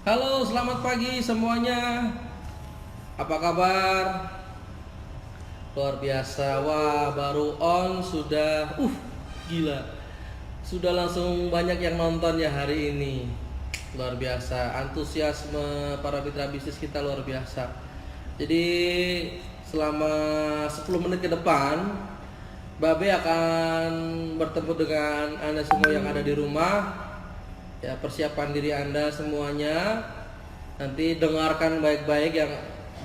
Halo, selamat pagi semuanya. Apa kabar? Luar biasa. Wah, baru on sudah gila. Sudah langsung banyak yang nonton ya hari ini. Luar biasa. Antusiasme para mitra bisnis kita luar biasa. Jadi, selama 10 menit ke depan Babe akan bertemu dengan Anda semua yang ada di rumah. Ya, persiapan diri Anda semuanya. Nanti dengarkan baik-baik yang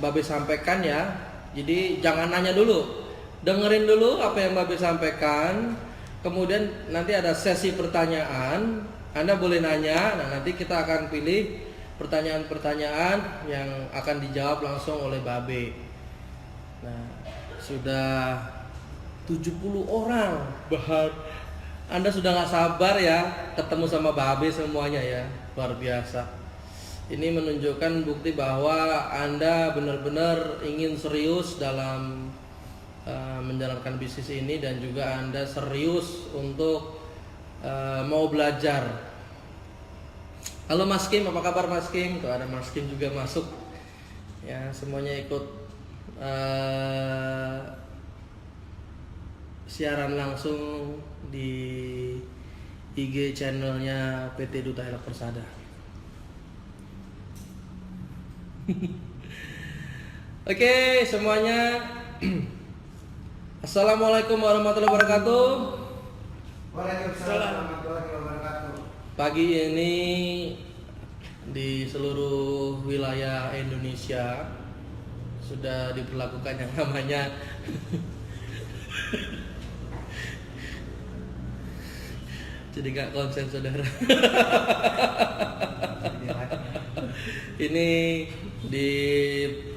Babe sampaikan ya. Jadi jangan nanya dulu. Dengerin dulu apa yang Babe sampaikan. Kemudian nanti ada sesi pertanyaan. Anda boleh nanya. Nah, nanti kita akan pilih pertanyaan-pertanyaan yang akan dijawab langsung oleh Babe. Nah, sudah 70 orang. Anda sudah nggak sabar ya ketemu sama Babe semuanya ya. Luar biasa. Ini menunjukkan bukti bahwa Anda benar-benar ingin serius dalam menjalankan bisnis ini, dan juga Anda serius untuk mau belajar. Halo Mas Kim, apa kabar Mas Kim? Tuh ada Mas Kim juga masuk. Ya, semuanya ikut siaran langsung di IG channelnya PT Duta Helak Persada. Oke, semuanya. Assalamualaikum warahmatullahi wabarakatuh. Waalaikumsalam warahmatullahi wabarakatuh. Pagi ini di seluruh wilayah Indonesia sudah diberlakukan yang namanya jadi gak konsen saudara. Ini di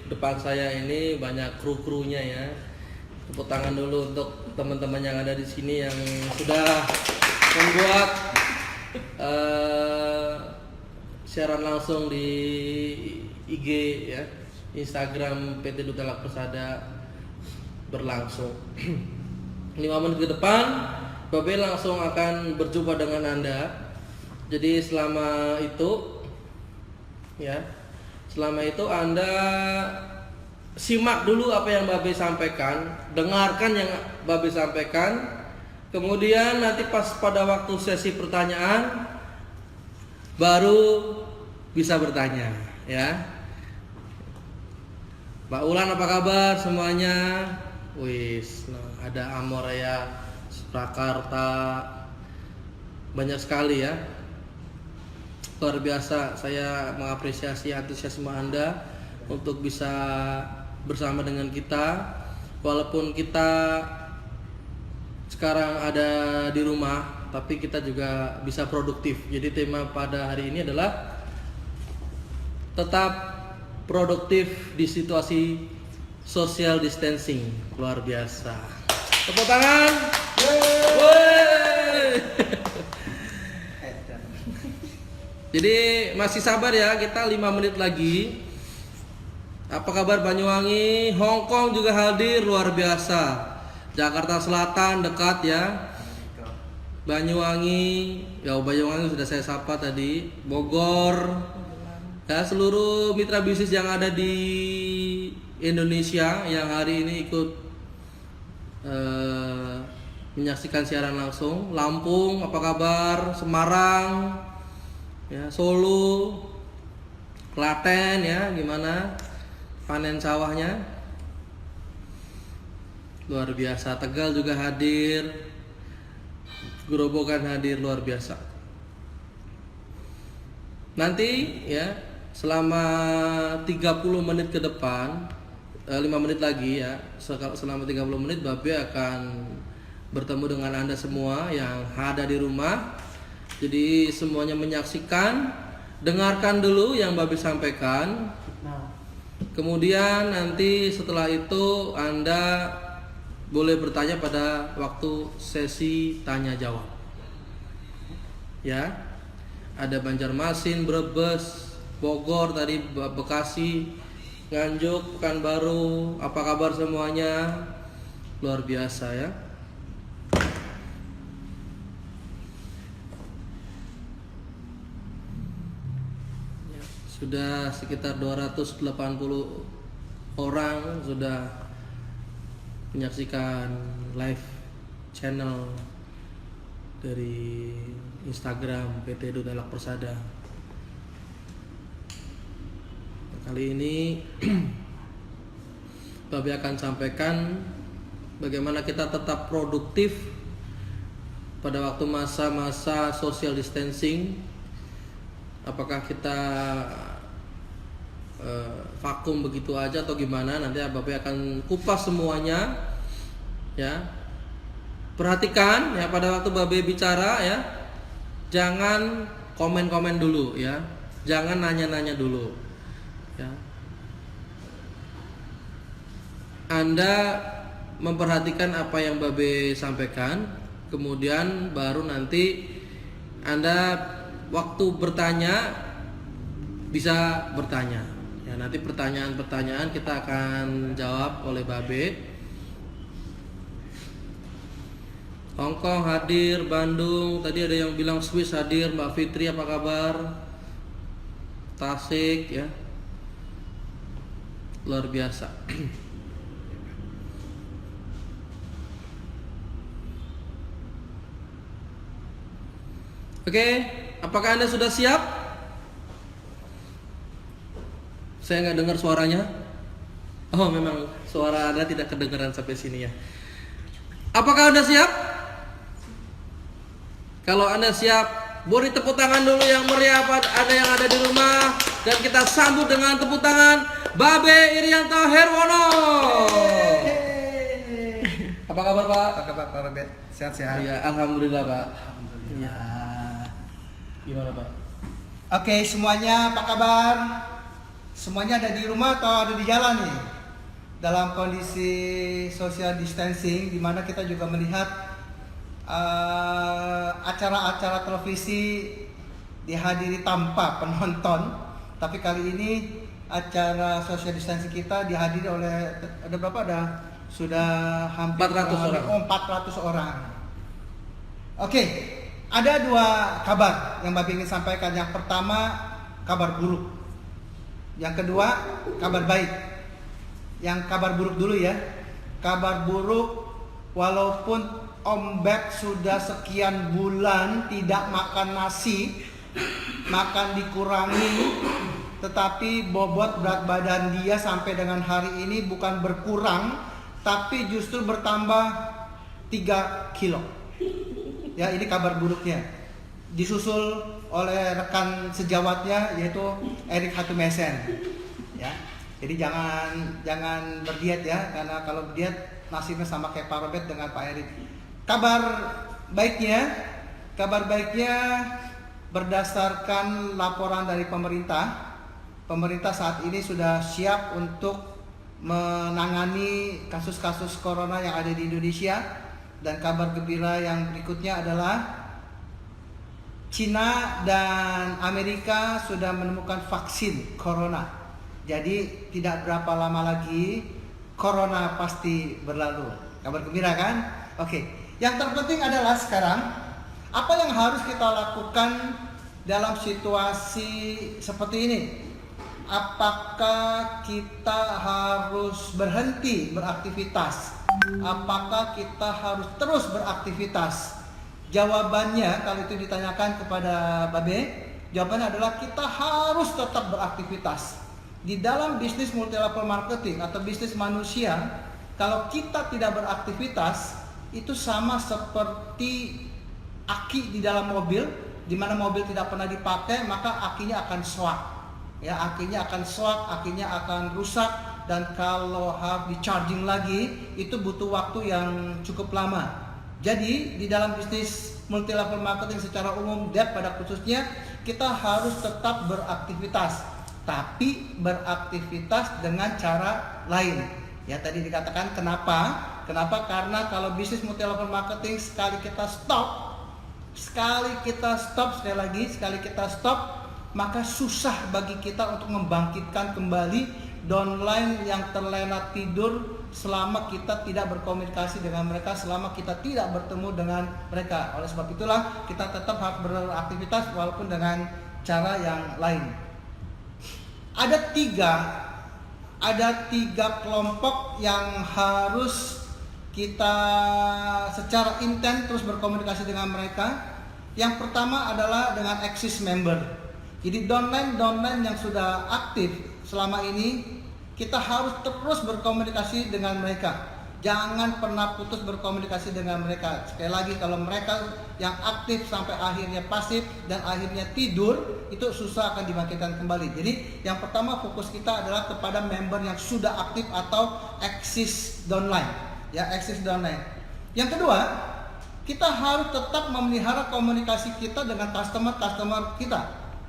depan saya ini banyak kru-krunya ya. Tepuk tangan dulu untuk teman-teman yang ada di sini yang sudah membuat siaran langsung di IG ya, Instagram PT Duta Helak Persada berlangsung. 5 menit ke depan Babe langsung akan berjumpa dengan Anda. Jadi selama itu Anda simak dulu apa yang Babe sampaikan, dengarkan yang Babe sampaikan. Kemudian nanti pas pada waktu sesi pertanyaan baru bisa bertanya ya. Pak Ulan apa kabar semuanya? Wis, nah, ada Amorea Prakarta, banyak sekali ya. Luar biasa, saya mengapresiasi antusiasme Anda untuk bisa bersama dengan kita. Walaupun kita sekarang ada di rumah, tapi kita juga bisa produktif. Jadi tema pada hari ini adalah tetap produktif di situasi social distancing. Luar biasa. Tepuk tangan. Jadi masih sabar ya, kita 5 menit lagi. Apa kabar Banyuwangi? Hong Kong juga hadir, luar biasa. Jakarta Selatan dekat ya. Banyuwangi, Banyuwangi sudah saya sapa tadi. Bogor, ya, seluruh mitra bisnis yang ada di Indonesia yang hari ini ikut menyaksikan siaran langsung. Lampung, apa kabar? Semarang, ya, Solo, Klaten, ya, gimana panen sawahnya? Luar biasa. Tegal juga hadir, Grobogan hadir, luar biasa. Nanti ya selama 30 menit ke depan, 5 menit lagi ya, selama 30 menit Babe akan bertemu dengan Anda semua yang ada di rumah. Jadi semuanya menyaksikan, dengarkan dulu yang Babe sampaikan. Kemudian nanti setelah itu Anda boleh bertanya pada waktu sesi tanya jawab. Ya. Ada Banjarmasin, Brebes, Bogor tadi, Bekasi, Nganjuk, Pekanbaru. Apa kabar semuanya? Luar biasa ya. Sudah sekitar 280 orang sudah menyaksikan live channel dari Instagram PT Duta Elak Persada. Kali ini Babe akan sampaikan bagaimana kita tetap produktif pada waktu masa-masa social distancing. Apakah kita vakum begitu aja atau gimana? Nanti Babe akan kupas semuanya, ya. Perhatikan ya, pada waktu Babe bicara ya, jangan komen-komen dulu ya, jangan nanya-nanya dulu ya. Anda memperhatikan apa yang Babe sampaikan, kemudian baru nanti Anda waktu bertanya bisa bertanya ya. Nanti pertanyaan-pertanyaan kita akan jawab oleh Babe. Hongkong hadir, Bandung, tadi ada yang bilang Swiss hadir, Mbak Fitri apa kabar? Tasik ya, luar biasa. Oke, apakah Anda sudah siap? Saya nggak dengar suaranya. Oh, memang suara Anda tidak kedengaran sampai sini ya. Apakah Anda siap? Kalau Anda siap, beri tepuk tangan dulu yang meriah pada Anda yang ada di rumah. Dan kita sambut dengan tepuk tangan Babe Irianto Herwono. Apa kabar Pak? Apa kabar Pak Robert? Sehat-sehat? Ya, alhamdulillah Pak. Alhamdulillah. Gimana Pak? Oke, semuanya apa kabar? Semuanya ada di rumah atau ada di jalan nih? Dalam kondisi social distancing, di mana kita juga melihat acara-acara televisi dihadiri tanpa penonton, tapi kali ini acara social distancing kita dihadiri oleh ada berapa? Sudah hampir 400 orang. 400 orang. Oke, ada dua kabar yang Babe ingin sampaikan. Yang pertama kabar buruk, yang kedua kabar baik. Yang kabar buruk dulu ya. Kabar buruk, walaupun Om Beb sudah sekian bulan tidak makan nasi, makan dikurangi, tetapi bobot berat badan dia sampai dengan hari ini bukan berkurang, tapi justru bertambah 3 kilo. Ya, ini kabar buruknya. Disusul oleh rekan sejawatnya yaitu Erik Hatumesen. Ya. Jadi jangan berdiet ya, karena kalau berdiet nasibnya sama kayak Pak Robert dengan Pak Erik. Kabar baiknya berdasarkan laporan dari pemerintah saat ini sudah siap untuk menangani kasus-kasus corona yang ada di Indonesia. Dan kabar gembira yang berikutnya adalah Cina dan Amerika sudah menemukan vaksin corona. Jadi tidak berapa lama lagi corona pasti berlalu. Kabar gembira kan? Oke. Yang terpenting adalah sekarang apa yang harus kita lakukan dalam situasi seperti ini. Apakah kita harus berhenti beraktivitas? Apakah kita harus terus beraktivitas? Jawabannya kalau itu ditanyakan kepada Babe, jawabannya adalah kita harus tetap beraktivitas. Di dalam bisnis multi level marketing atau bisnis manusia, kalau kita tidak beraktivitas, itu sama seperti aki di dalam mobil, di mana mobil tidak pernah dipakai, maka akinya akan swak. Ya, akinya akan swak, akinya akan rusak, dan kalau harus di-charging lagi, itu butuh waktu yang cukup lama. Jadi, di dalam bisnis multi level marketing secara umum, Dep pada khususnya, kita harus tetap beraktivitas, tapi beraktivitas dengan cara lain. Ya, tadi dikatakan kenapa? Karena kalau bisnis multi level marketing sekali kita stop, maka susah bagi kita untuk membangkitkan kembali downline yang terlena tidur selama kita tidak berkomunikasi dengan mereka, selama kita tidak bertemu dengan mereka. Oleh sebab itulah kita tetap harus beraktivitas walaupun dengan cara yang lain. ada tiga kelompok yang harus kita secara intens terus berkomunikasi dengan mereka. Yang pertama adalah dengan eksis member. Jadi downline yang sudah aktif selama ini, kita harus terus berkomunikasi dengan mereka. Jangan pernah putus berkomunikasi dengan mereka. Sekali lagi, kalau mereka yang aktif sampai akhirnya pasif dan akhirnya tidur, itu susah akan dibangkitkan kembali. Jadi yang pertama fokus kita adalah kepada member yang sudah aktif atau eksis downline. Ya, eksis downline. Yang kedua, kita harus tetap memelihara komunikasi kita dengan customer kita,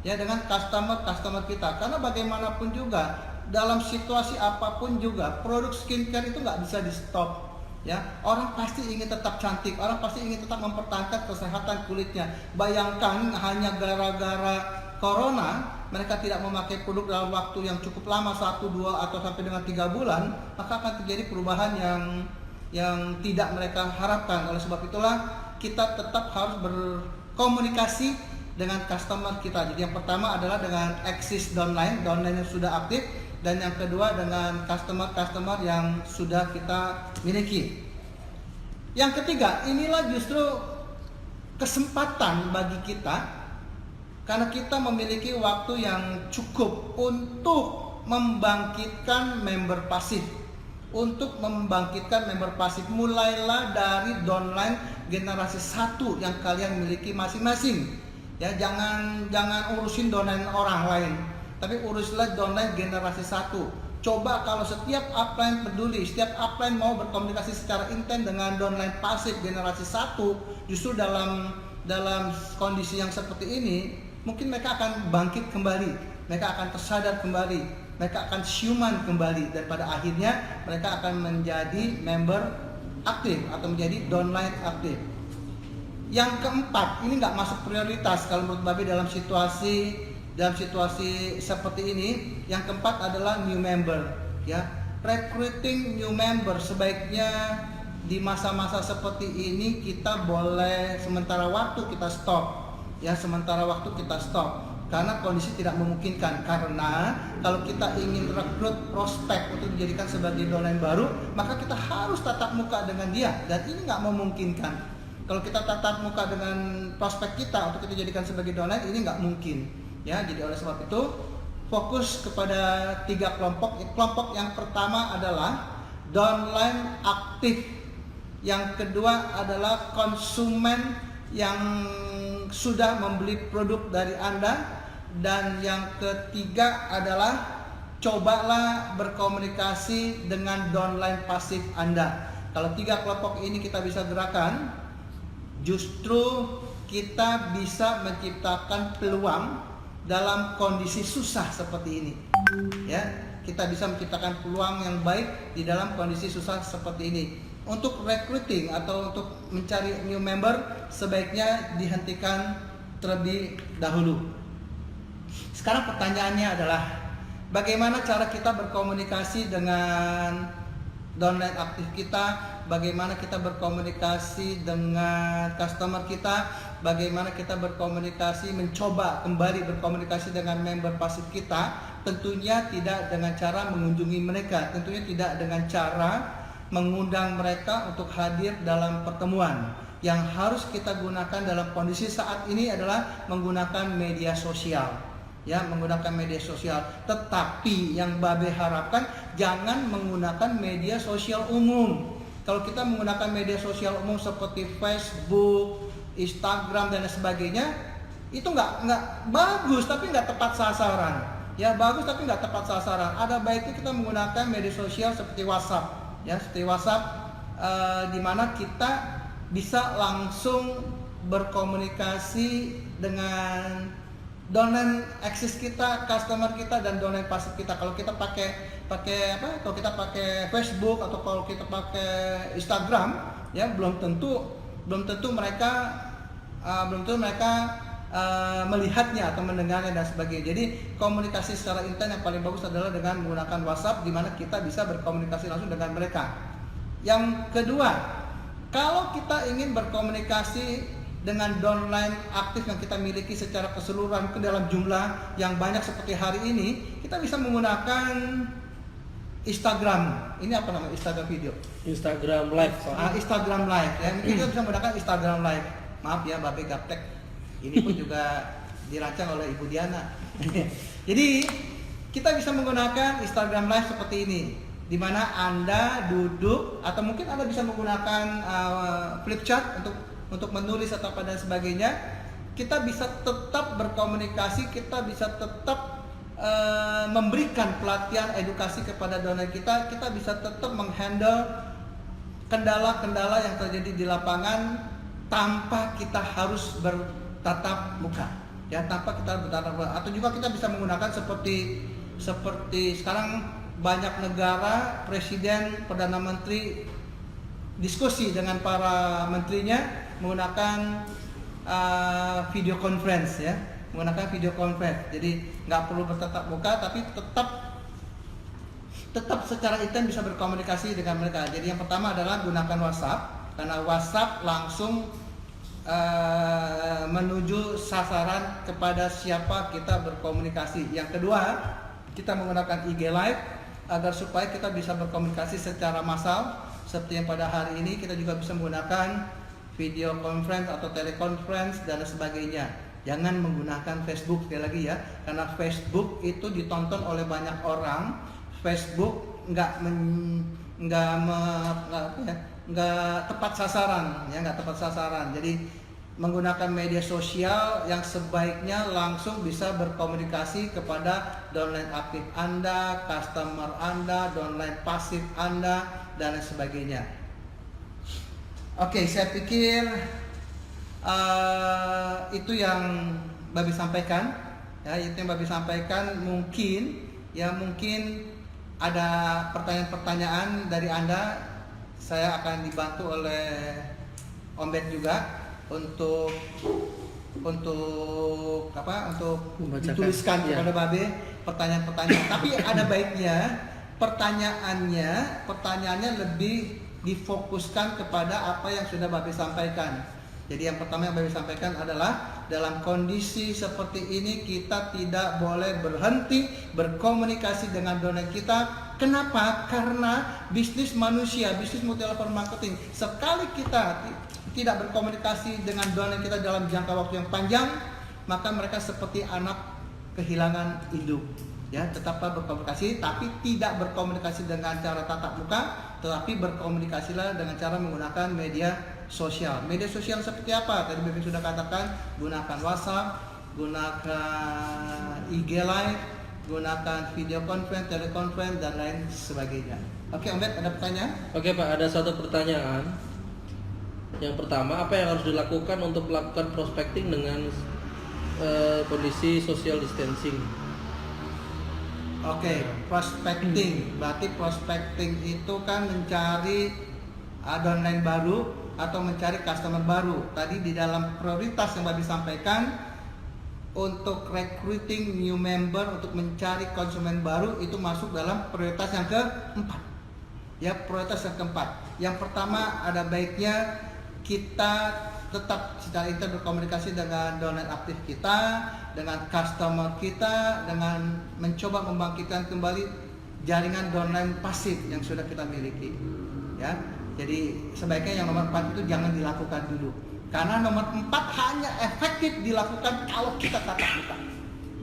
ya, dengan customer kita. Karena bagaimanapun juga, dalam situasi apapun juga, produk skincare itu nggak bisa di stop, ya. Orang pasti ingin tetap cantik, orang pasti ingin tetap mempertahankan kesehatan kulitnya. Bayangkan hanya gara-gara corona mereka tidak memakai produk dalam waktu yang cukup lama, 1, 2 atau sampai dengan 3 bulan, maka akan terjadi perubahan yang tidak mereka harapkan. Oleh sebab itulah kita tetap harus berkomunikasi dengan customer kita. Jadi yang pertama adalah dengan eksis downline yang sudah aktif, dan yang kedua dengan customer yang sudah kita miliki. Yang ketiga, inilah justru kesempatan bagi kita, karena kita memiliki waktu yang cukup untuk membangkitkan member pasif. Mulailah dari downline generasi 1 yang kalian miliki masing-masing. Ya, jangan urusin downline orang lain, tapi uruslah downline generasi 1. Coba kalau setiap upline peduli, setiap upline mau berkomunikasi secara intens dengan downline pasif generasi 1, justru dalam kondisi yang seperti ini, mungkin mereka akan bangkit kembali, mereka akan tersadar kembali, mereka akan siuman kembali, dan pada akhirnya mereka akan menjadi member aktif atau menjadi downline aktif. Yang keempat, ini nggak masuk prioritas kalau menurut Babe dalam situasi seperti ini. Yang keempat adalah new member, ya. Recruiting new member sebaiknya di masa-masa seperti ini kita boleh sementara waktu kita stop, ya, karena kondisi tidak memungkinkan. Karena kalau kita ingin rekrut prospek untuk dijadikan sebagai downline baru, maka kita harus tatap muka dengan dia, dan ini nggak memungkinkan. Kalau kita tatap muka dengan prospek kita untuk kita jadikan sebagai downline, ini nggak mungkin, ya. Jadi oleh sebab itu fokus kepada 3 kelompok. Kelompok yang pertama adalah downline aktif, yang kedua adalah konsumen yang sudah membeli produk dari Anda, dan yang ketiga adalah cobalah berkomunikasi dengan downline pasif Anda. Kalau 3 kelompok ini kita bisa gerakan, justru kita bisa menciptakan peluang dalam kondisi susah seperti ini, ya. Kita bisa menciptakan peluang yang baik di dalam kondisi susah seperti ini. Untuk recruiting atau untuk mencari new member sebaiknya dihentikan terlebih dahulu. Sekarang pertanyaannya adalah, bagaimana cara kita berkomunikasi dengan downline aktif kita, bagaimana kita berkomunikasi dengan customer kita, bagaimana kita mencoba kembali berkomunikasi dengan member pasif kita. Tentunya tidak dengan cara mengunjungi mereka, tentunya tidak dengan cara mengundang mereka untuk hadir dalam pertemuan. Yang harus kita gunakan dalam kondisi saat ini adalah menggunakan media sosial, ya, menggunakan media sosial. Tetapi yang Babe harapkan, jangan menggunakan media sosial umum. Kalau kita menggunakan media sosial umum seperti Facebook, Instagram dan sebagainya, itu nggak bagus, tapi nggak tepat sasaran. Ya, bagus tapi nggak tepat sasaran. Ada baiknya kita menggunakan media sosial seperti WhatsApp, ya, seperti WhatsApp, di mana kita bisa langsung berkomunikasi dengan downline eksis kita, customer kita, dan downline pasif kita. Kalau kita pakai kalau kita pakai Facebook atau kalau kita pakai Instagram, ya, belum tentu mereka melihatnya atau mendengarnya dan sebagainya. Jadi komunikasi secara intens yang paling bagus adalah dengan menggunakan WhatsApp, di mana kita bisa berkomunikasi langsung dengan mereka. Yang kedua, kalau kita ingin berkomunikasi dengan downline aktif yang kita miliki secara keseluruhan ke dalam jumlah yang banyak seperti hari ini, kita bisa menggunakan Instagram. Ini apa namanya Instagram video? Instagram live, Pak. Instagram live ya. Mungkin kita bisa menggunakan Instagram live. Maaf ya Babe Gaptek. Ini pun juga dirancang oleh Ibu Diana. Jadi kita bisa menggunakan Instagram live seperti ini, di mana Anda duduk atau mungkin Anda bisa menggunakan flip chart untuk menulis atau apa dan sebagainya. Kita bisa tetap berkomunikasi, kita bisa tetap memberikan pelatihan edukasi kepada donor kita. Kita bisa tetap menghandle kendala-kendala yang terjadi di lapangan tanpa kita harus bertatap muka, ya, tanpa kita bertatap muka. Atau juga kita bisa menggunakan seperti sekarang banyak negara, presiden, perdana menteri diskusi dengan para menterinya menggunakan video conference, ya, menggunakan video conference. Jadi nggak perlu bertatap muka, tapi tetap secara intens bisa berkomunikasi dengan mereka. Jadi yang pertama adalah gunakan WhatsApp, karena WhatsApp langsung menuju sasaran kepada siapa kita berkomunikasi. Yang kedua, kita menggunakan IG Live agar supaya kita bisa berkomunikasi secara massal. Seperti yang pada hari ini kita juga bisa menggunakan video conference atau teleconference dan sebagainya. Jangan menggunakan Facebook sekali lagi ya, karena Facebook itu ditonton oleh banyak orang. Facebook nggak tepat sasaran, ya, nggak tepat sasaran. Jadi menggunakan media sosial yang sebaiknya langsung bisa berkomunikasi kepada downline aktif Anda, customer Anda, downline pasif Anda, dan lain sebagainya. Oke, saya pikir itu yang Babi sampaikan, ya, itu yang Babi sampaikan. Mungkin ada pertanyaan-pertanyaan dari Anda. Saya akan dibantu oleh Om Ben juga untuk dituliskan kepada Babe pertanyaan-pertanyaan. Tapi ada baiknya pertanyaannya lebih difokuskan kepada apa yang sudah Babe sampaikan. Jadi yang pertama yang Babe sampaikan adalah dalam kondisi seperti ini kita tidak boleh berhenti berkomunikasi dengan donor kita. Kenapa? Karena bisnis manusia, bisnis multi level marketing, sekali kita tidak berkomunikasi dengan donor kita dalam jangka waktu yang panjang, maka mereka seperti anak kehilangan induk. Ya, tetaplah berkomunikasi, tapi tidak berkomunikasi dengan cara tatap muka, tetapi berkomunikasilah dengan cara menggunakan media sosial. Media sosial seperti apa? Tadi Bapak sudah katakan, gunakan WhatsApp, gunakan IG Live, gunakan video conference, teleconference, dan lain sebagainya. Oke, Om Ben, ada pertanyaan? Oke Pak, ada satu pertanyaan. Yang pertama, apa yang harus dilakukan untuk melakukan prospecting dengan kondisi social distancing? Oke, prospecting. Berarti prospecting itu kan mencari downline baru atau mencari customer baru. Tadi di dalam prioritas yang Babi sampaikan, untuk recruiting new member, untuk mencari konsumen baru, itu masuk dalam prioritas yang keempat. Ya, prioritas yang keempat. Yang pertama, ada baiknya kita tetap secara intens berkomunikasi dengan downline aktif kita, dengan customer kita, dengan mencoba membangkitkan kembali jaringan downline pasif yang sudah kita miliki. Ya, jadi sebaiknya yang nomor 4 itu jangan dilakukan dulu. Karena nomor 4 hanya efektif dilakukan kalau kita tatap muka.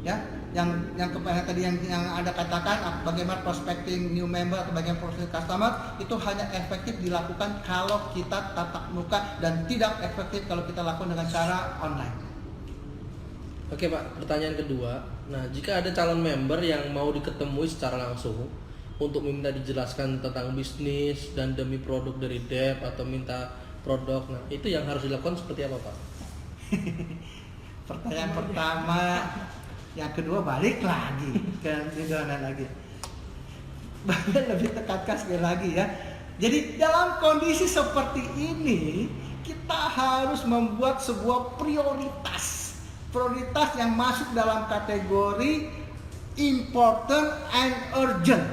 Ya, yang kemarin tadi yang Anda katakan bagaimana prospecting new member atau bagaimana prospecting customer, itu hanya efektif dilakukan kalau kita tatap muka dan tidak efektif kalau kita lakukan dengan cara online. Oke Pak, pertanyaan kedua. Nah, jika ada calon member yang mau diketemui secara langsung untuk minta dijelaskan tentang bisnis dan demi produk dari Dev atau minta produk, nah itu yang harus dilakukan seperti apa Pak? Pertanyaan pertama, yang kedua balik lagi ke donor lagi. Lebih tekankan sekali lagi ya. Jadi dalam kondisi seperti ini kita harus membuat sebuah prioritas yang masuk dalam kategori important and urgent,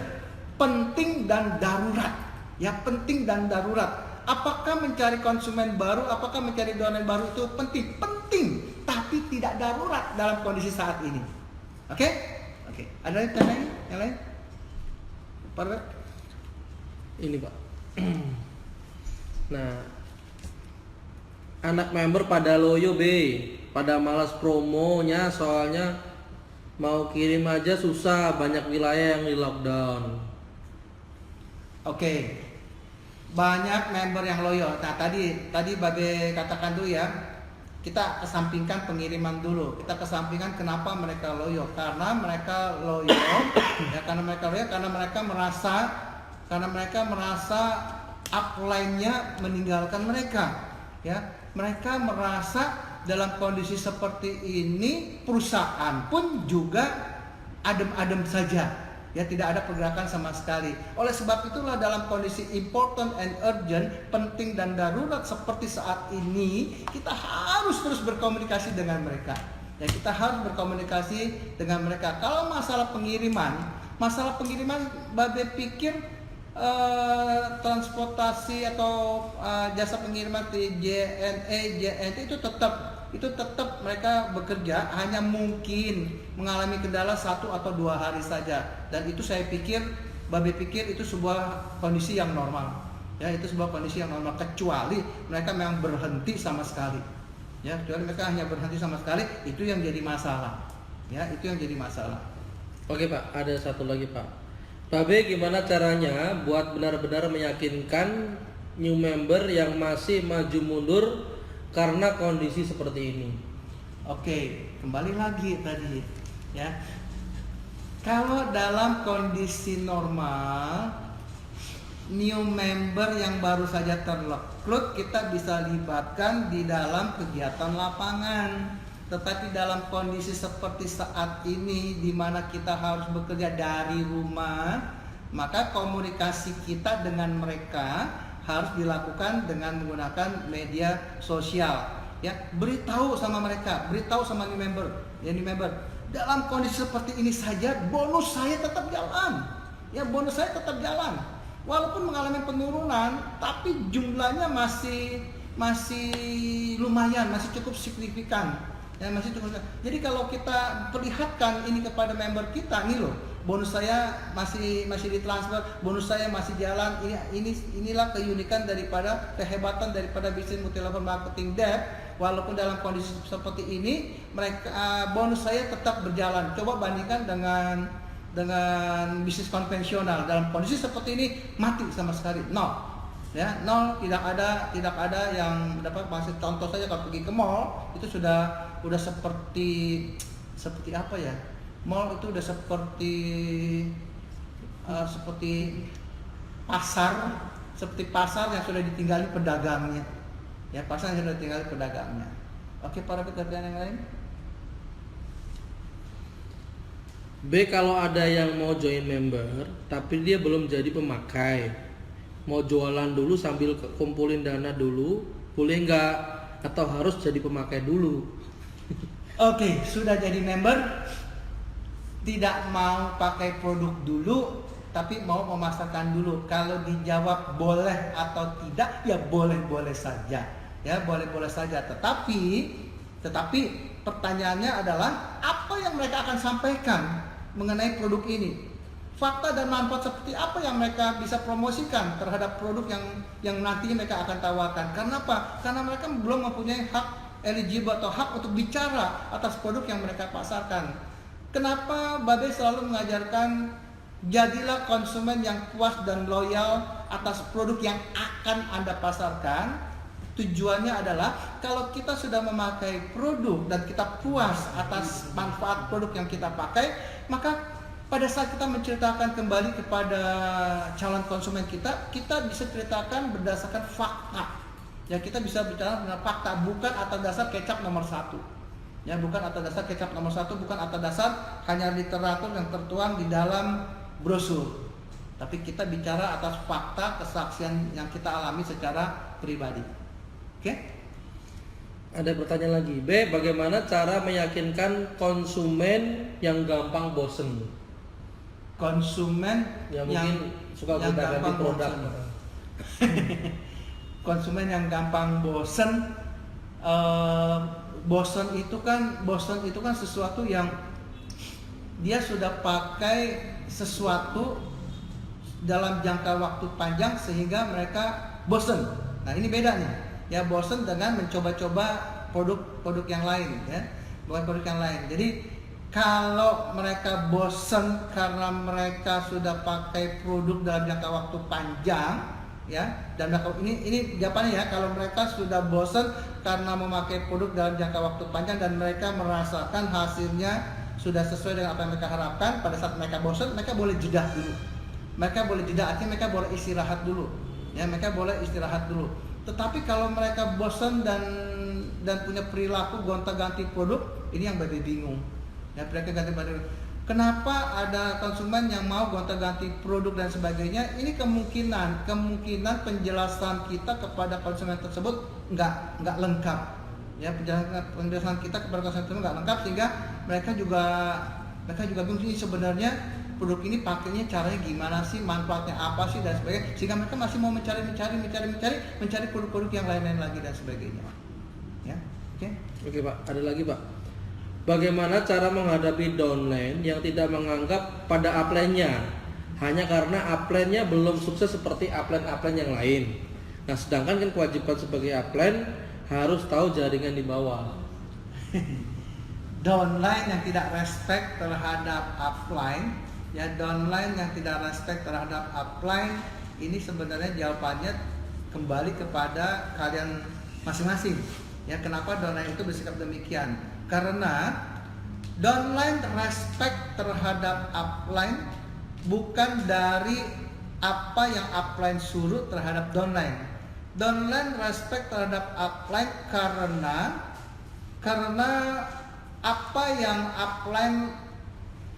penting dan darurat. Ya, penting dan darurat. Apakah mencari konsumen baru, apakah mencari downline baru itu penting? Penting, tapi tidak darurat dalam kondisi saat ini. Oke? Oke. Ada yang tanya yang lain? Pak Robert? Ini Pak. Nah, anak member pada loyo B, pada malas promonya soalnya mau kirim aja susah, banyak wilayah yang di lockdown. Oke. Banyak member yang loyo. Nah, tadi Babe katakan dulu ya. Kita kesampingkan pengiriman dulu. Kita kesampingkan kenapa mereka loyo. Karena mereka loyo ya, karena mereka merasa upline-nya meninggalkan mereka. Ya, mereka merasa dalam kondisi seperti ini perusahaan pun juga adem-adem saja. Ya, tidak ada pergerakan sama sekali. Oleh sebab itulah dalam kondisi important and urgent, penting dan darurat seperti saat ini, kita harus terus berkomunikasi dengan mereka. Ya, kita harus berkomunikasi dengan mereka. Kalau masalah pengiriman Babe pikir transportasi atau jasa pengiriman di JNT itu tetap mereka bekerja, hanya mungkin mengalami kendala 1 atau 2 hari saja, dan itu Babe pikir itu sebuah kondisi yang normal. Ya, itu sebuah kondisi yang normal, kecuali mereka memang berhenti sama sekali. Ya, kecuali mereka hanya berhenti sama sekali, itu yang jadi masalah. Ya, itu yang jadi masalah. Oke Pak, ada satu lagi Pak. Babe gimana caranya buat benar-benar meyakinkan new member yang masih maju mundur karena kondisi seperti ini? Oke, kembali lagi tadi ya. Kalau dalam kondisi normal, new member yang baru saja terrekrut kita bisa libatkan di dalam kegiatan lapangan. Tetapi dalam kondisi seperti saat ini di mana kita harus bekerja dari rumah, maka komunikasi kita dengan mereka harus dilakukan dengan menggunakan media sosial. Ya, beritahu sama mereka, beritahu sama new member. Dalam kondisi seperti ini saja bonus saya tetap jalan. Ya, bonus saya tetap jalan. Walaupun mengalami penurunan, tapi jumlahnya masih lumayan, masih cukup signifikan. Ya, masih cukup. Jadi kalau kita perlihatkan ini kepada member kita, nih loh, bonus saya masih ditransfer, bonus saya masih jalan. Inilah keunikan kehebatan daripada bisnis multi level marketing dev. Walaupun dalam kondisi seperti ini, bonus saya tetap berjalan. Coba bandingkan dengan bisnis konvensional. Dalam kondisi seperti ini mati sama sekali, nol. Ya, nol, tidak ada yang dapat. Masih contoh saja kalau pergi ke mall itu sudah seperti apa ya? Mall itu udah seperti pasar yang sudah ditinggali pedagangnya. Ya, pasar yang sudah ditinggali pedagangnya. Oke, para pekerjaan yang lain. B, kalau ada yang mau join member tapi dia belum jadi pemakai, mau jualan dulu sambil kumpulin dana dulu, boleh nggak? Atau harus jadi pemakai dulu? Oke, sudah jadi member, tidak mau pakai produk dulu, tapi mau memasarkan dulu. Kalau dijawab boleh atau tidak, ya boleh-boleh saja. Ya, boleh-boleh saja. Tetapi pertanyaannya adalah apa yang mereka akan sampaikan mengenai produk ini? Fakta dan manfaat seperti apa yang mereka bisa promosikan terhadap produk yang nantinya mereka akan tawarkan. Karena apa? Karena mereka belum mempunyai hak eligible atau hak untuk bicara atas produk yang mereka pasarkan. Kenapa Babe selalu mengajarkan jadilah konsumen yang puas dan loyal atas produk yang akan Anda pasarkan? Tujuannya adalah kalau kita sudah memakai produk dan kita puas atas manfaat produk yang kita pakai, maka pada saat kita menceritakan kembali kepada calon konsumen kita bisa ceritakan berdasarkan fakta. Ya, kita bisa bicara dengan fakta, bukan atas dasar kecap nomor 1. Ya, bukan atas dasar kecap nomor 1, bukan atas dasar hanya literatur yang tertuang di dalam brosur. Tapi kita bicara atas fakta, kesaksian yang kita alami secara pribadi. Oke? Ada pertanyaan lagi. B, bagaimana cara meyakinkan konsumen yang gampang bosen? Konsumen yang mungkin suka gonta-ganti produk. konsumen yang gampang bosen. Bosen itu kan sesuatu yang dia sudah pakai sesuatu dalam jangka waktu panjang sehingga mereka bosen. Nah ini beda nih, ya bosen dengan mencoba-coba produk yang lain, ya bukan produk yang lain. Jadi kalau mereka bosen karena mereka sudah pakai produk dalam jangka waktu panjang, ya, dan ini jawabannya ya, kalau mereka sudah bosen karena memakai produk dalam jangka waktu panjang dan mereka merasakan hasilnya sudah sesuai dengan apa yang mereka harapkan, pada saat mereka bosen mereka boleh jeda dulu. Mereka boleh jeda, artinya mereka boleh istirahat dulu. Ya, mereka boleh istirahat dulu. Tetapi kalau mereka bosan dan punya perilaku gonta-ganti produk, ini yang Babe bingung. Ya, mereka ganti produk. Kenapa ada konsumen yang mau gonta-ganti produk dan sebagainya? Ini kemungkinan penjelasan kita kepada konsumen tersebut nggak lengkap. Ya, penjelasan kita kepada konsumen tersebut nggak lengkap sehingga mereka juga bingung ini sebenarnya produk ini pakainya caranya gimana sih, manfaatnya apa sih dan sebagainya, sehingga mereka masih mau mencari produk-produk yang lain-lain lagi dan sebagainya. Ya, oke Pak, ada lagi Pak. Bagaimana cara menghadapi downline yang tidak menganggap pada upline-nya hanya karena upline-nya belum sukses seperti upline-upline yang lain. Nah, sedangkan kan kewajiban sebagai upline harus tahu jaringan di bawah. Downline yang tidak respect terhadap upline, ya downline yang tidak respect terhadap upline, ini sebenarnya jawabannya kembali kepada kalian masing-masing. Ya, kenapa downline itu bersikap demikian? Karena downline respect terhadap upline bukan dari apa yang upline suruh terhadap downline. Downline respect terhadap upline karena apa yang upline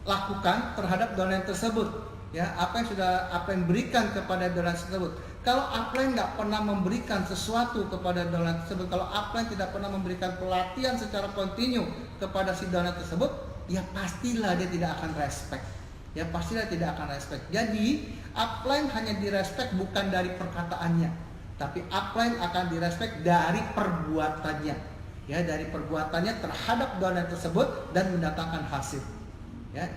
lakukan terhadap downline tersebut, ya, apa yang sudah upline berikan kepada downline tersebut. Kalau upline nggak pernah memberikan sesuatu kepada downline tersebut, kalau upline tidak pernah memberikan pelatihan secara kontinu kepada si downline tersebut, ya pastilah dia tidak akan respect. Ya pastilah tidak akan respect. Jadi upline hanya direspect bukan dari perkataannya, tapi upline akan direspect dari perbuatannya. Ya, dari perbuatannya terhadap downline tersebut dan mendatangkan hasil. Ya,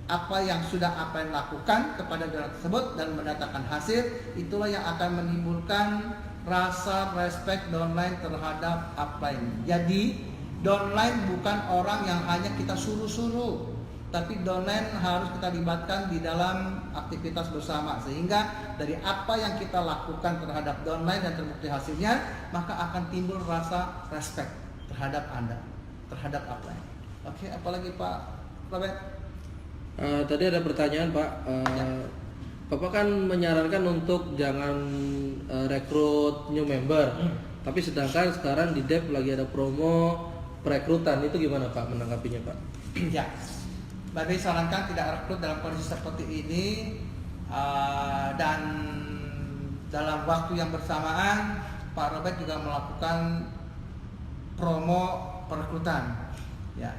apa yang sudah upline lakukan kepada downline tersebut dan mendatangkan hasil, itulah yang akan menimbulkan rasa respect downline terhadap upline. Jadi downline bukan orang yang hanya kita suruh-suruh, tapi downline harus kita libatkan di dalam aktivitas bersama, sehingga dari apa yang kita lakukan terhadap downline dan terbukti hasilnya, maka akan timbul rasa respect terhadap Anda, terhadap upline. Oke, apalagi Pak Robert? Tadi ada pertanyaan Pak. Ya. Bapak kan menyarankan untuk jangan rekrut new member, tapi sedangkan sekarang di Dev lagi ada promo perekrutan, itu gimana Pak menanggapinya Pak? Ya, Babe sarankan tidak rekrut dalam kondisi seperti ini, dan dalam waktu yang bersamaan Pak Robert juga melakukan promo perekrutan. Ya,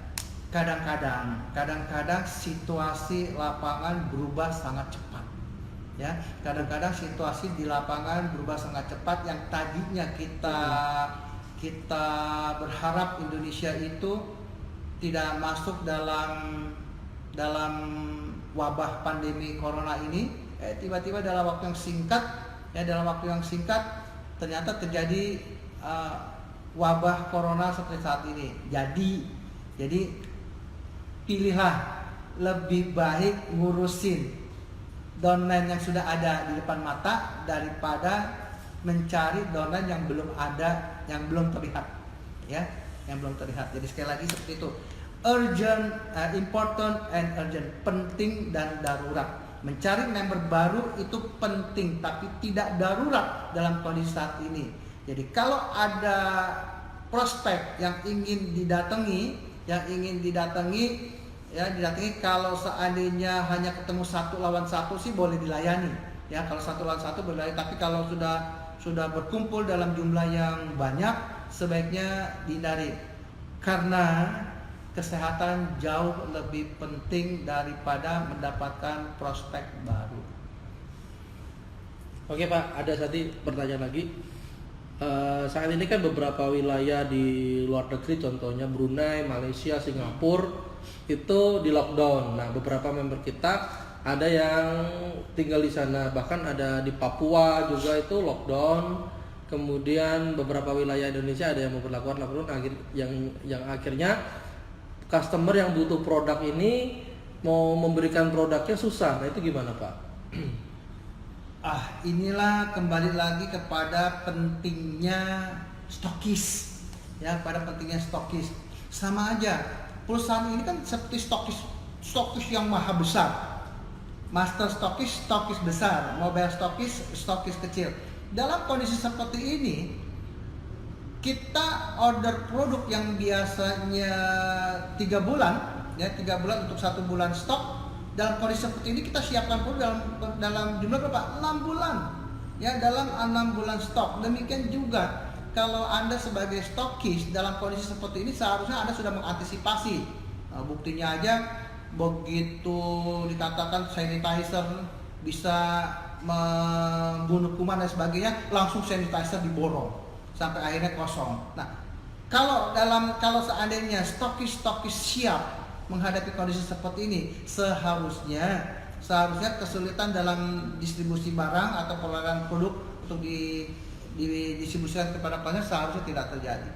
kadang-kadang situasi lapangan berubah sangat cepat. Ya, kadang-kadang situasi di lapangan berubah sangat cepat. Yang tadinya kita berharap Indonesia itu tidak masuk dalam wabah pandemi corona ini, tiba-tiba dalam waktu yang singkat ternyata terjadi wabah corona seperti saat ini. Jadi pilihlah, lebih baik ngurusin downline yang sudah ada di depan mata daripada mencari downline yang belum ada, yang belum terlihat, ya, yang belum terlihat. Jadi sekali lagi seperti itu. Urgent, important and urgent, penting dan darurat. Mencari member baru itu penting, tapi tidak darurat dalam kondisi saat ini. Jadi kalau ada prospek yang ingin didatangi, kalau seandainya hanya ketemu 1 lawan 1 sih boleh dilayani. Ya, kalau 1 lawan 1 boleh, tapi kalau sudah berkumpul dalam jumlah yang banyak, sebaiknya dihindari. Karena kesehatan jauh lebih penting daripada mendapatkan prospek baru. Oke Pak, ada tadi pertanyaan lagi. Saat ini kan beberapa wilayah di luar negeri, contohnya Brunei, Malaysia, Singapura, itu di lockdown. Nah, beberapa member kita ada yang tinggal di sana, bahkan ada di Papua juga itu lockdown. Kemudian beberapa wilayah Indonesia ada yang memperlakukan lockdown, yang akhirnya customer yang butuh produk ini mau memberikan produknya susah. Nah, itu gimana Pak? Inilah kembali lagi kepada pentingnya stokis, ya, pada pentingnya stokis. Sama aja, perusahaan ini kan seperti stokis yang maha besar. Master stokis besar, mobile stokis kecil. Dalam kondisi seperti ini, kita order produk yang biasanya 3 bulan, ya 3 bulan untuk 1 bulan stok. Dalam kondisi seperti ini kita siapkan pun dalam jumlah berapa? 6 bulan. Ya, dalam 6 bulan stok. Demikian juga kalau Anda sebagai stokis dalam kondisi seperti ini seharusnya Anda sudah mengantisipasi. Nah, buktinya aja begitu dikatakan sanitizer bisa membunuh kuman dan sebagainya, langsung sanitizer diborong sampai akhirnya kosong. Nah, kalau seandainya stokis siap menghadapi kondisi seperti ini, seharusnya kesulitan dalam distribusi barang atau pengeluaran produk untuk didistribusikan kepada pelanggan seharusnya tidak terjadi.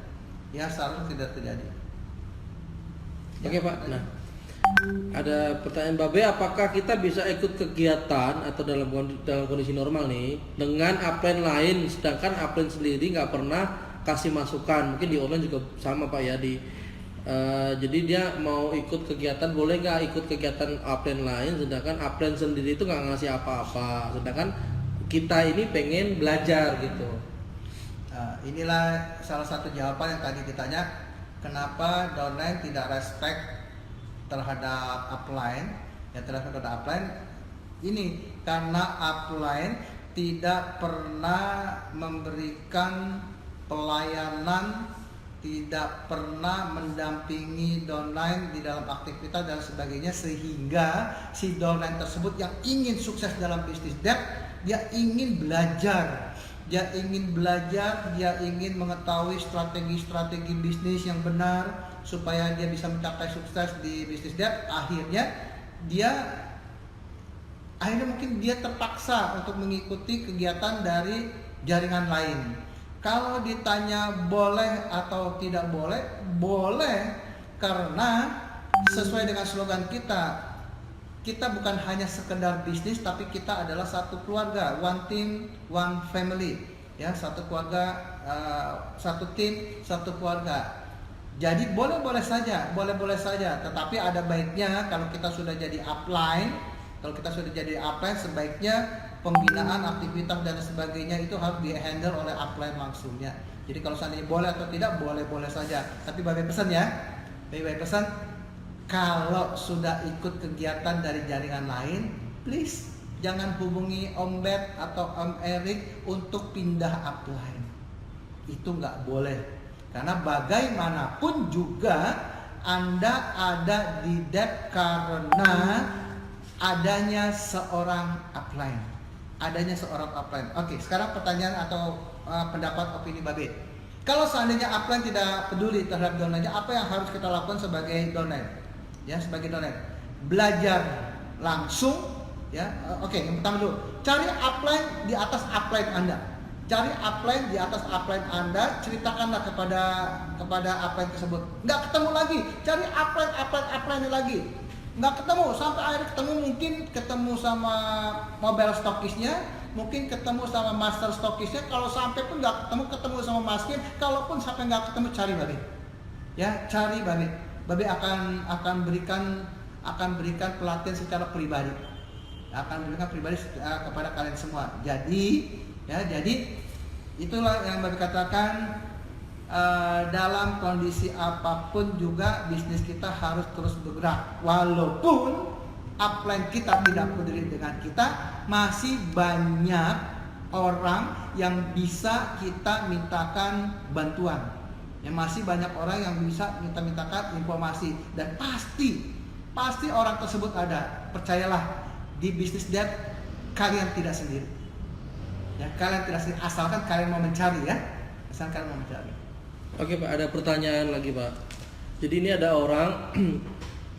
Ya, seharusnya tidak terjadi. Oke Pak, nah ada pertanyaan Babe, apakah kita bisa ikut kegiatan atau dalam kondisi normal nih dengan upline lain, sedangkan upline sendiri nggak pernah kasih masukan? Mungkin di online juga sama Pak ya, jadi dia mau ikut kegiatan, boleh nggak ikut kegiatan upline lain, sedangkan upline sendiri itu nggak ngasih apa-apa, sedangkan kita ini pengen belajar gitu. Inilah salah satu jawaban yang tadi ditanya, kenapa downline tidak respect terhadap upline, ya terhadap upline. Ini karena upline tidak pernah memberikan pelayanan, tidak pernah mendampingi downline di dalam aktivitas dan sebagainya, sehingga si downline tersebut yang ingin sukses dalam bisnis debt, dia ingin belajar, dia ingin mengetahui strategi bisnis yang benar supaya dia bisa mencapai sukses di bisnis debt. Akhirnya mungkin dia terpaksa untuk mengikuti kegiatan dari jaringan lain. Kalau ditanya boleh atau tidak boleh, boleh, karena sesuai dengan slogan kita bukan hanya sekedar bisnis, tapi kita adalah satu keluarga, one team, one family, ya, satu keluarga, satu tim, satu keluarga. Jadi boleh-boleh saja, tetapi ada baiknya kalau kita sudah jadi upline, sebaiknya pembinaan aktivitas dan sebagainya itu harus di-handle oleh upline langsungnya. Jadi kalau seandainya boleh atau tidak, boleh saja. Tapi Babe pesan ya, kalau sudah ikut kegiatan dari jaringan lain, please jangan hubungi Om Bet atau Om Erik untuk pindah upline. Itu nggak boleh, karena bagaimanapun juga Anda ada di debt karena adanya seorang upline. Oke, sekarang pertanyaan atau pendapat opini Babe. Kalau seandainya upline tidak peduli terhadap downline-nya, apa yang harus kita lakukan sebagai downline? Ya, sebagai downline, belajar langsung. Ya, oke, yang pertama dulu, cari upline di atas upline Anda. Ceritakanlah kepada upline tersebut. Nggak ketemu lagi, cari upline lagi. Nggak ketemu, sampai akhirnya ketemu sama mobile stokisnya, mungkin ketemu sama master stokisnya. Kalau sampai pun nggak ketemu sama maskin. Kalaupun sampai nggak ketemu, cari Babe. Ya, cari Babe. Babe akan berikan pelatihan secara pribadi. Kepada kalian semua. Jadi itulah yang Babe katakan. Dalam kondisi apapun juga bisnis kita harus terus bergerak, walaupun upline kita tidak peduli dengan kita, masih banyak orang yang bisa kita mintakan bantuan, ya, masih banyak orang yang bisa kita mintakan informasi, dan pasti orang tersebut ada. Percayalah, di bisnis debt kalian tidak sendiri. Ya, kalian tidak sendiri, asalkan kalian mau mencari ya. Asalkan kalian mau mencari. Oke Pak, ada pertanyaan lagi Pak. Jadi ini ada orang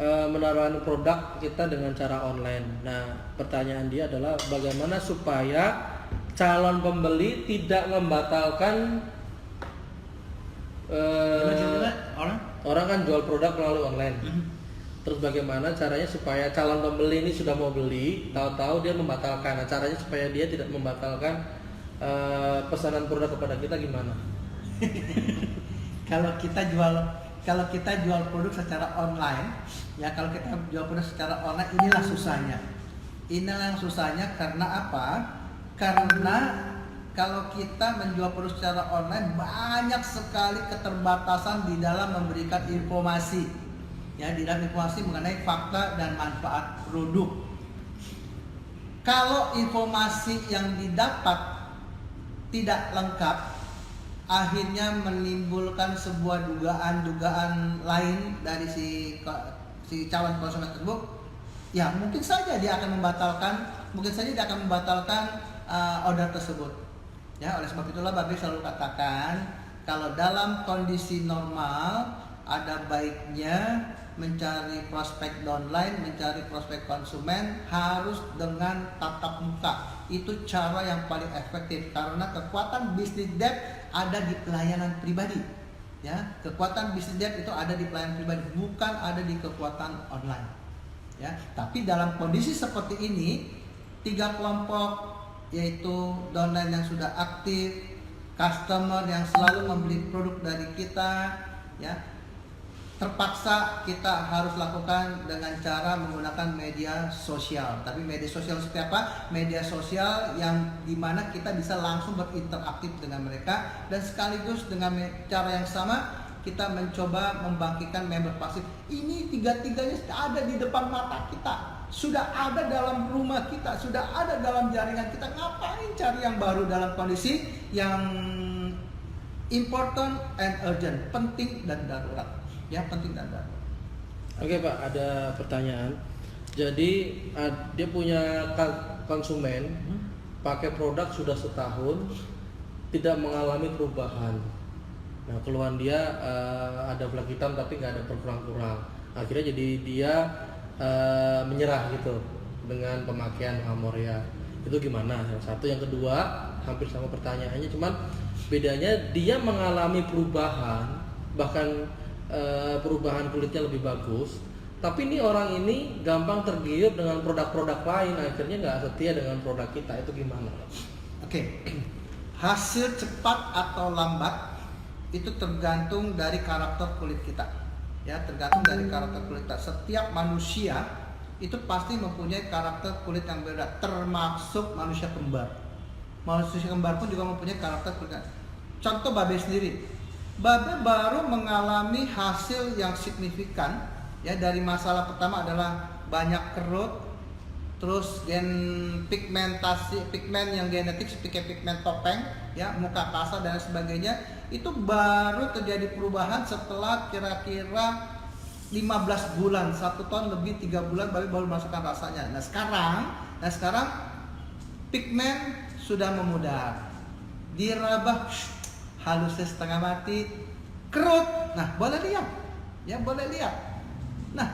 menawarkan produk kita dengan cara online. Nah, pertanyaan dia adalah bagaimana supaya calon pembeli tidak membatalkan orang kan jual produk melalui online. Terus bagaimana caranya supaya calon pembeli ini sudah mau beli, tahu-tahu dia membatalkan. Nah, caranya supaya dia tidak membatalkan pesanan produk kepada kita gimana? Kalau kita jual produk secara online, ya kalau kita jual produk secara online inilah susahnya. Inilah yang susahnya karena apa? Karena kalau kita menjual produk secara online banyak sekali keterbatasan di dalam memberikan informasi. Ya, di dalam informasi mengenai fakta dan manfaat produk. Kalau informasi yang didapat tidak lengkap, akhirnya menimbulkan sebuah dugaan-dugaan lain dari si calon konsumen tersebut. Ya, mungkin saja dia akan membatalkan, order tersebut. Ya, oleh sebab itulah Babe selalu katakan kalau dalam kondisi normal ada baiknya mencari prospek downline, mencari prospek konsumen harus dengan tatap muka. Itu cara yang paling efektif karena kekuatan bisnis depth ada di pelayanan pribadi. Ya, kekuatan bisnis depth itu ada di pelayanan pribadi, bukan ada di kekuatan online. Ya, tapi dalam kondisi seperti ini, 3 kelompok yaitu downline yang sudah aktif, customer yang selalu membeli produk dari kita, ya, terpaksa kita harus lakukan dengan cara menggunakan media sosial. Tapi media sosial seperti apa? Media sosial yang dimana kita bisa langsung berinteraktif dengan mereka, dan sekaligus dengan cara yang sama kita mencoba membangkitkan member pasif. Ini tiga-tiganya ada di depan mata kita, sudah ada dalam rumah kita, sudah ada dalam jaringan kita. Ngapain cari yang baru dalam kondisi yang important and urgent, penting dan darurat. Ya, penting dan darurat. Oke Pak, ada pertanyaan. Jadi dia punya konsumen pakai produk sudah setahun tidak mengalami perubahan. Nah, keluhan dia ada flek hitam tapi nggak ada berkurang-kurang. Akhirnya jadi dia menyerah gitu dengan pemakaian Amorea. Itu gimana? Yang satu, yang kedua hampir sama pertanyaannya, cuman bedanya dia mengalami perubahan, bahkan perubahan kulitnya lebih bagus. Tapi ini orang ini gampang tergiur dengan produk-produk lain, akhirnya nggak setia dengan produk kita. Itu gimana? Oke. Hasil cepat atau lambat itu tergantung dari karakter kulit kita. Ya, tergantung dari karakter kulit kita. Setiap manusia itu pasti mempunyai karakter kulit yang berbeda, termasuk manusia kembar. Manusia kembar pun juga mempunyai karakter kulit. Contoh Babe sendiri. Babe baru mengalami hasil yang signifikan, ya, dari masalah pertama adalah banyak kerut, terus gen pigmentasi, pigmen yang genetik seperti pigmen topeng, ya, muka kasar dan sebagainya. Itu baru terjadi perubahan setelah kira-kira 15 bulan, 1 tahun lebih 3 bulan Babe baru merasakan rasanya. Nah sekarang pigmen sudah memudar, dirabah halusnya setengah mati, kerut. Nah, boleh lihat. Ya, boleh lihat. Nah,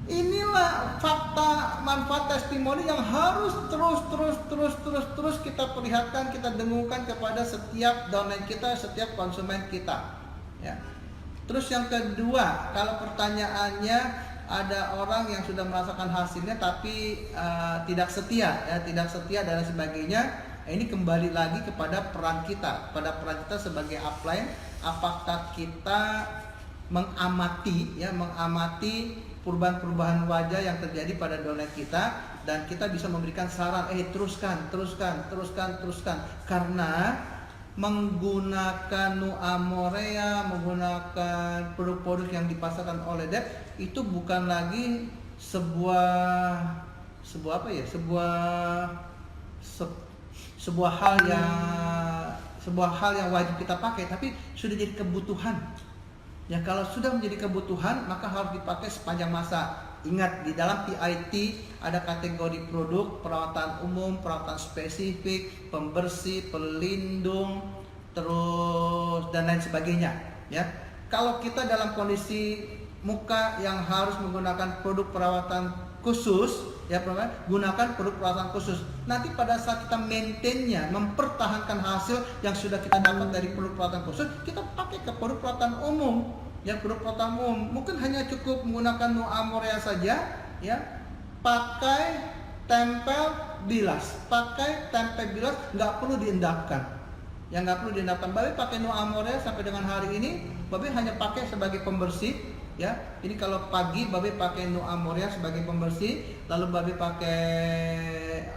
inilah fakta manfaat testimoni yang harus terus kita perlihatkan, kita dengungkan kepada setiap downline kita, setiap konsumen kita. Ya. Terus yang kedua, kalau pertanyaannya ada orang yang sudah merasakan hasilnya tapi tidak setia, ya, tidak setia dan sebagainya. Ini kembali lagi kepada peran kita, sebagai upline. Apakah kita mengamati perubahan-perubahan wajah yang terjadi pada downline kita, dan kita bisa memberikan saran, teruskan, karena menggunakan Nu Amorea, menggunakan produk-produk yang dipasarkan oleh Dep itu bukan lagi sebuah hal yang wajib kita pakai, tapi sudah jadi kebutuhan. Ya kalau sudah menjadi kebutuhan maka harus dipakai sepanjang masa. Ingat, di dalam PIT ada kategori produk, perawatan umum, perawatan spesifik, pembersih, pelindung, terus dan lain sebagainya. Ya, kalau kita dalam kondisi muka yang harus menggunakan produk perawatan khusus, ya gunakan produk perawatan khusus. Nanti pada saat kita maintainnya, mempertahankan hasil yang sudah kita dapat dari produk perawatan khusus, kita pakai ke produk perawatan umum. Ya, produk perawatan umum mungkin hanya cukup menggunakan No Amorea saja, ya. Pakai tempel bilas, nggak perlu diendapkan. Yang nggak perlu diendapkan. Babe pakai No Amorea sampai dengan hari ini, Babe hanya pakai sebagai pembersih. Ya, ini kalau pagi Babe pakai No Amorea sebagai pembersih, lalu Babe pakai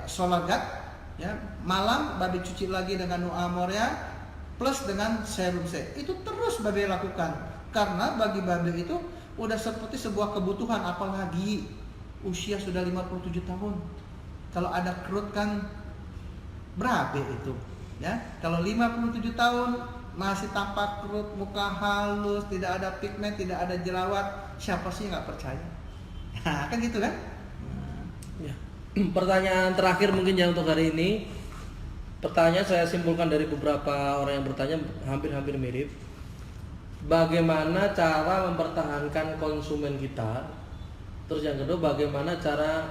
Solagat, ya. Malam Babe cuci lagi dengan No Amorea plus dengan serum C. Itu terus Babe lakukan. Karena bagi Babe itu udah seperti sebuah kebutuhan, apalagi usia sudah 57 tahun. Kalau ada kerut kan berabe itu, ya. Kalau 57 tahun masih tampak kerut, muka halus, tidak ada pigmen, tidak ada jerawat, siapa sih nggak percaya? Nah, kan gitu kan? Ya. Pertanyaan terakhir mungkin ya untuk hari ini. Pertanyaan saya simpulkan dari beberapa orang yang bertanya hampir-hampir mirip. Bagaimana cara mempertahankan konsumen kita? Terus yang kedua, bagaimana cara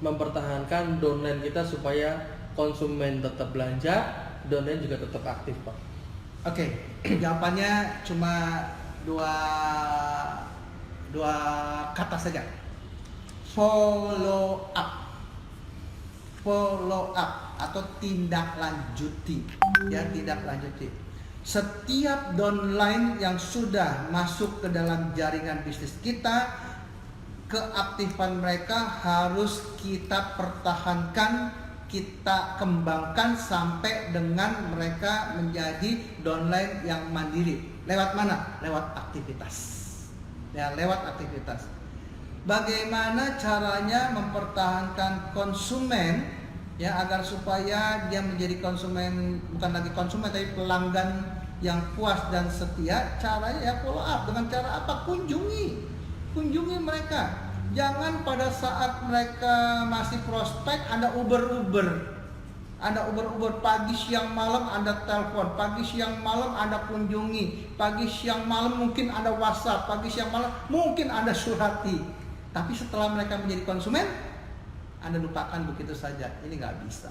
mempertahankan downline kita supaya konsumen tetap belanja, downline juga tetap aktif, Pak? Oke, jawabannya cuma dua kata saja. Follow up atau tindak lanjuti, ya, tindak lanjuti. Setiap downline yang sudah masuk ke dalam jaringan bisnis kita, keaktifan mereka harus kita pertahankan, kita kembangkan sampai dengan mereka menjadi downline yang mandiri. Lewat mana? Lewat aktivitas. Ya, lewat aktivitas. Bagaimana caranya mempertahankan konsumen, ya, agar supaya dia menjadi konsumen, bukan lagi konsumen tapi pelanggan yang puas dan setia? Caranya ya follow up. Dengan cara apa? Kunjungi mereka. Jangan pada saat mereka masih prospek Anda uber pagi siang malam Anda telepon, pagi siang malam Anda kunjungi, pagi siang malam mungkin Anda WhatsApp, pagi siang malam mungkin Anda surati. Tapi setelah mereka menjadi konsumen, Anda lupakan begitu saja. Ini nggak bisa.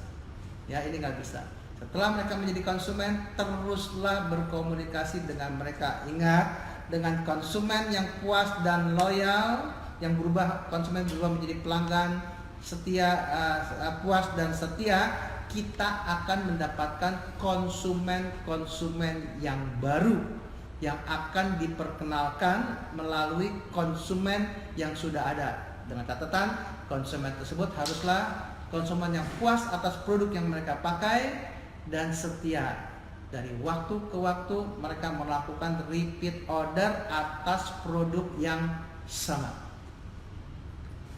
Ya, ini nggak bisa. Setelah mereka menjadi konsumen, teruslah berkomunikasi dengan mereka. Ingat, dengan konsumen yang puas dan loyal, yang konsumen berubah menjadi pelanggan setia, puas dan setia, kita akan mendapatkan konsumen yang baru yang akan diperkenalkan melalui konsumen yang sudah ada. Dengan catatan, konsumen tersebut haruslah konsumen yang puas atas produk yang mereka pakai dan setia. Dari waktu ke waktu mereka melakukan repeat order atas produk yang sama.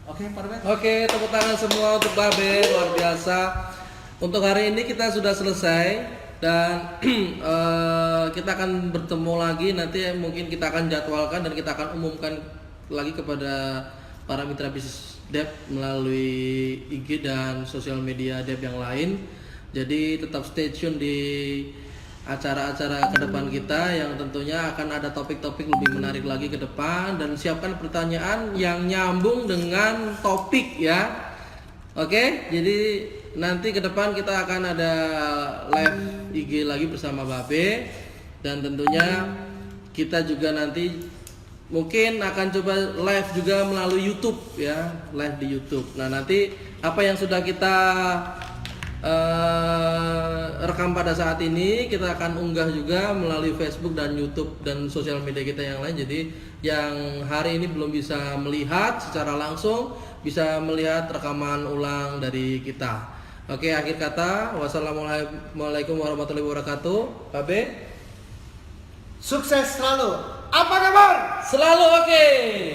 Oke, Pak Robert? Oke, tepuk tangan semua untuk Babe, luar biasa. Untuk hari ini kita sudah selesai dan kita akan bertemu lagi nanti, mungkin kita akan jadwalkan dan kita akan umumkan lagi kepada para mitra bisnis Dep melalui IG dan sosial media Dep yang lain. Jadi tetap stay tune di acara-acara ke depan kita yang tentunya akan ada topik-topik lebih menarik lagi ke depan, dan siapkan pertanyaan yang nyambung dengan topik ya. Oke, jadi nanti ke depan kita akan ada live IG lagi bersama Babe, dan tentunya kita juga nanti mungkin akan coba live juga melalui YouTube ya, live di YouTube. Nah, nanti apa yang sudah kita rekam pada saat ini kita akan unggah juga melalui Facebook dan YouTube dan sosial media kita yang lain. Jadi yang hari ini belum bisa melihat secara langsung bisa melihat rekaman ulang dari kita. Oke, akhir kata, wassalamualaikum warahmatullahi wabarakatuh. Babe, sukses selalu. Apa kabar? Selalu oke.